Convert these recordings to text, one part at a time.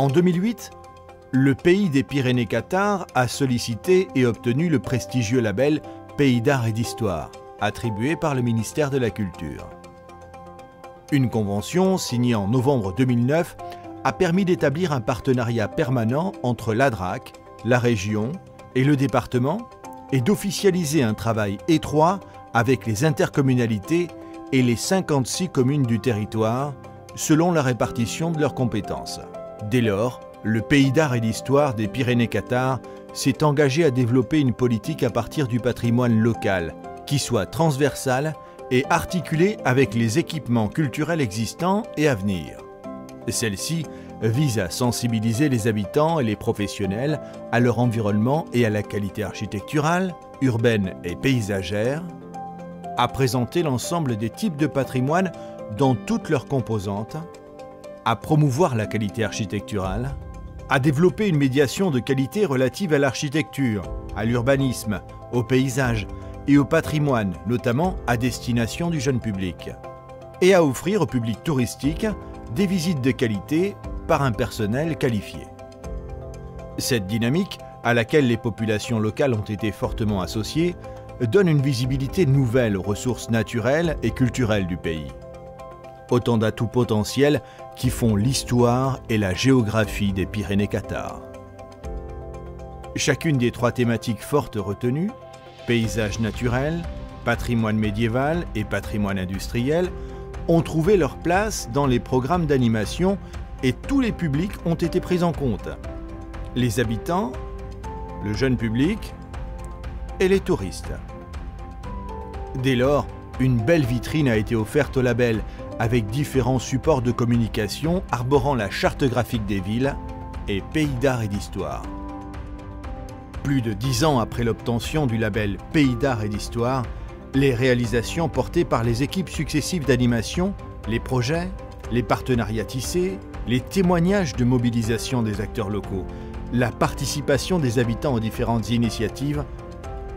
En 2008, le pays des Pyrénées-Cathares a sollicité et obtenu le prestigieux label Pays d'art et d'histoire, attribué par le ministère de la Culture. Une convention signée en novembre 2009 a permis d'établir un partenariat permanent entre l'ADRAC, la région et le département et d'officialiser un travail étroit avec les intercommunalités et les 56 communes du territoire selon la répartition de leurs compétences. Dès lors, le Pays d'art et d'histoire des Pyrénées-Cathares s'est engagé à développer une politique à partir du patrimoine local qui soit transversale et articulée avec les équipements culturels existants et à venir. Celle-ci vise à sensibiliser les habitants et les professionnels à leur environnement et à la qualité architecturale, urbaine et paysagère, à présenter l'ensemble des types de patrimoine dans toutes leurs composantes, à promouvoir la qualité architecturale, à développer une médiation de qualité relative à l'architecture, à l'urbanisme, au paysage et au patrimoine, notamment à destination du jeune public, et à offrir au public touristique des visites de qualité par un personnel qualifié. Cette dynamique, à laquelle les populations locales ont été fortement associées, donne une visibilité nouvelle aux ressources naturelles et culturelles du pays. Autant d'atouts potentiels qui font l'histoire et la géographie des Pyrénées-Cathares. Chacune des 3 thématiques fortes retenues, paysage naturel, patrimoine médiéval et patrimoine industriel, ont trouvé leur place dans les programmes d'animation et tous les publics ont été pris en compte. Les habitants, le jeune public et les touristes. Dès lors, une belle vitrine a été offerte au label avec différents supports de communication arborant la charte graphique des villes et Pays d'art et d'histoire. Plus de 10 ans après l'obtention du label Pays d'art et d'histoire, les réalisations portées par les équipes successives d'animation, les projets, les partenariats tissés, les témoignages de mobilisation des acteurs locaux, la participation des habitants aux différentes initiatives,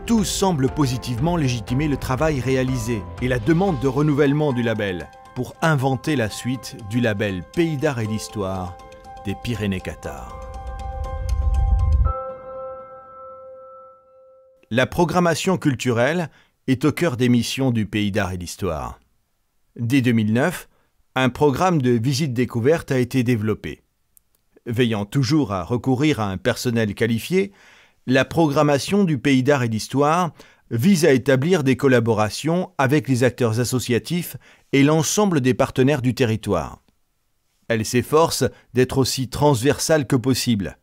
tout semble positivement légitimer le travail réalisé et la demande de renouvellement du label pour inventer la suite du label Pays d'art et d'histoire des Pyrénées-Cathares. La programmation culturelle est au cœur des missions du Pays d'art et d'histoire. Dès 2009, un programme de visite-découverte a été développé. Veillant toujours à recourir à un personnel qualifié, la programmation du Pays d'art et d'histoire vise à établir des collaborations avec les acteurs associatifs et l'ensemble des partenaires du territoire. Elle s'efforce d'être aussi transversale que possible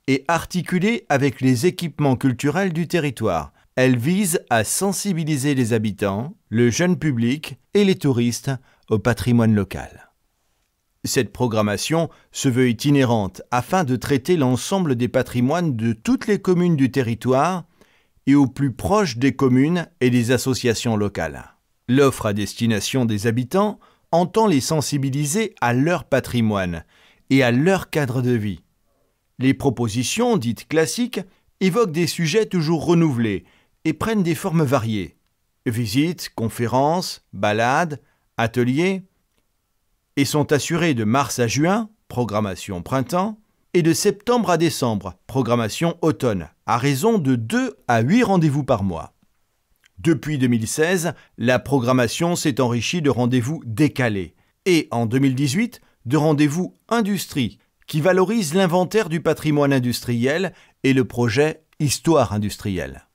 et articulée avec les équipements culturels du territoire. Elle vise à sensibiliser les habitants, le jeune public et les touristes au patrimoine local. Cette programmation se veut itinérante afin de traiter l'ensemble des patrimoines de toutes les communes du territoire et au plus proche des communes et des associations locales. L'offre à destination des habitants entend les sensibiliser à leur patrimoine et à leur cadre de vie. Les propositions dites classiques évoquent des sujets toujours renouvelés et prennent des formes variées. Visites, conférences, balades, ateliers, et sont assurées de mars à juin, programmation printemps, et de septembre à décembre, programmation automne, à raison de 2 à 8 rendez-vous par mois. Depuis 2016, la programmation s'est enrichie de rendez-vous décalés, et en 2018, de rendez-vous industrie, qui valorisent l'inventaire du patrimoine industriel et le projet Histoire industrielle.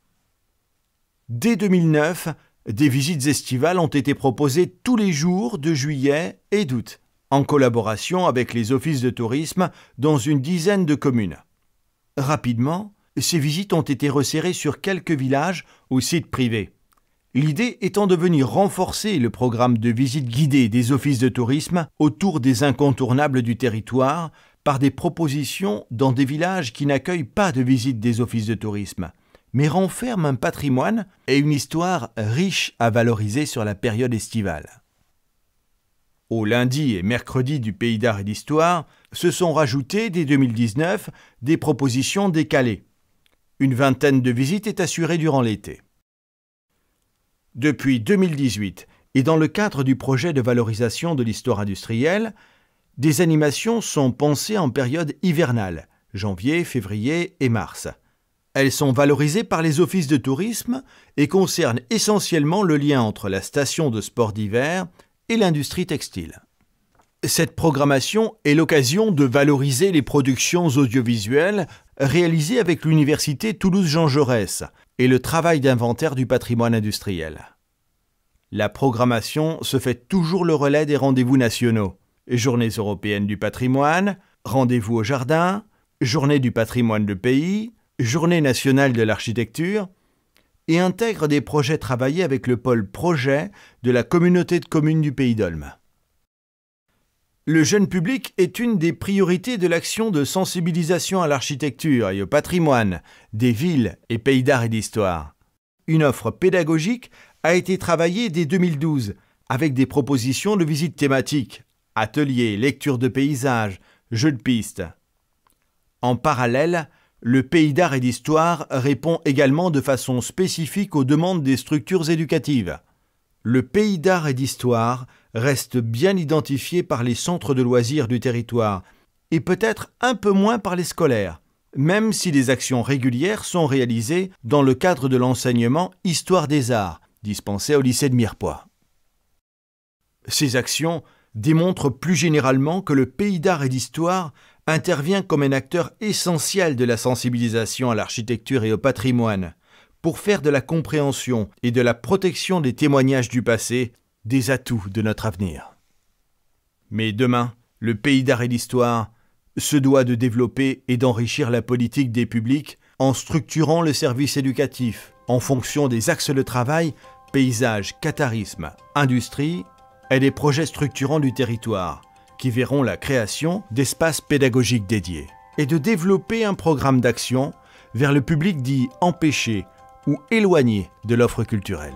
Dès 2009, des visites estivales ont été proposées tous les jours de juillet et d'août, en collaboration avec les offices de tourisme dans une dizaine de communes. Rapidement, ces visites ont été resserrées sur quelques villages ou sites privés. L'idée étant de venir renforcer le programme de visites guidées des offices de tourisme autour des incontournables du territoire par des propositions dans des villages qui n'accueillent pas de visite des offices de tourisme, mais renferment un patrimoine et une histoire riche à valoriser sur la période estivale. Au lundi et mercredi du Pays d'art et d'histoire se sont rajoutées dès 2019 des propositions décalées. Une vingtaine de visites est assurée durant l'été. Depuis 2018, et dans le cadre du projet de valorisation de l'histoire industrielle, Des animations sont pensées en période hivernale, janvier, février et mars. Elles sont valorisées par les offices de tourisme et concernent essentiellement le lien entre la station de sport d'hiver et l'industrie textile. Cette programmation est l'occasion de valoriser les productions audiovisuelles réalisées avec l'Université Toulouse-Jean Jaurès et le travail d'inventaire du patrimoine industriel. La programmation se fait toujours le relais des rendez-vous nationaux, Journées européennes du patrimoine, Rendez-vous au jardin, Journée du patrimoine de pays, Journée nationale de l'architecture, et intègre des projets travaillés avec le pôle projet de la communauté de communes du Pays d'Olme. Le jeune public est une des priorités de l'action de sensibilisation à l'architecture et au patrimoine des villes et pays d'art et d'histoire. Une offre pédagogique a été travaillée dès 2012 avec des propositions de visites thématiques, ateliers, lectures de paysages, jeux de pistes. En parallèle, le Pays d'art et d'histoire répond également de façon spécifique aux demandes des structures éducatives. Le Pays d'art et d'histoire reste bien identifié par les centres de loisirs du territoire et peut-être un peu moins par les scolaires, même si des actions régulières sont réalisées dans le cadre de l'enseignement Histoire des arts, dispensé au lycée de Mirepoix. Ces actions démontrent plus généralement que le Pays d'art et d'histoire intervient comme un acteur essentiel de la sensibilisation à l'architecture et au patrimoine, pour faire de la compréhension et de la protection des témoignages du passé des atouts de notre avenir. Mais demain, le Pays d'art et d'histoire se doit de développer et d'enrichir la politique des publics en structurant le service éducatif en fonction des axes de travail paysage, catharisme, industrie et des projets structurants du territoire qui verront la création d'espaces pédagogiques dédiés et de développer un programme d'action vers le public dit empêché ou éloigné de l'offre culturelle.